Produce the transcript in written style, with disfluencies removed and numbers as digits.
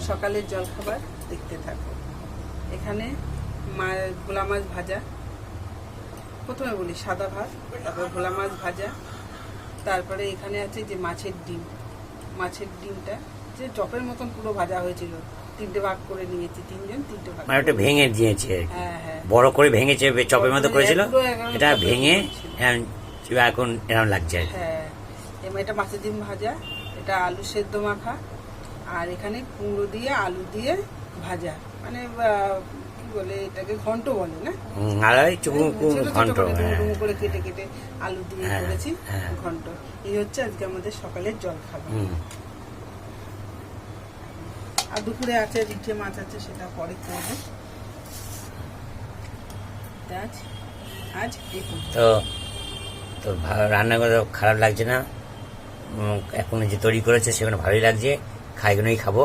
সকালের জলখাবার দেখতে থাকো। এখানে ভোলা মাছ ভাজা, প্রথমে বলি সাদা ভাত, তারপর ভোলা মাছ ভাজা, তারপরে এখানে আছে যে মাছের ডিম। মাছের ডিমটা যে চপের মতন পুরো ভাজা হয়েছিল, 3টে ভাগ করে নিয়েছি, 3জন 3টে ভাগ, মানে ওটা ভেঙে দিয়েছে, হ্যাঁ বড় করে ভেঙেছে, চপের মতো করেছিল, পুরো এটা চপের ভেঙে মতন ছিল। এখন এরকম লাগছে। হ্যাঁ, এটা মাছের ডিম ভাজা, এটা আলু সেদ্ধ মাখা, আর এখানে কুমড়ো দিয়ে আলু দিয়ে ভাজা, মানে কি বলে এটাকে ঘন্ট বলে না, আর ঘন্ট ডুমো করে কেটে কেটে আলু দিয়ে করেছি ঘন্ট। এই হচ্ছে আজকে আমাদের সকালের জল খাবার। আর দুপুরে আছে রিঠে মাছ আছে, সেটা পরে করবো। আজ তো তো রান্না করে খারাপ লাগছে না, এখন যে তৈরি করেছে সেখানে ভালোই লাগছে, খাইগুলোই খাবো।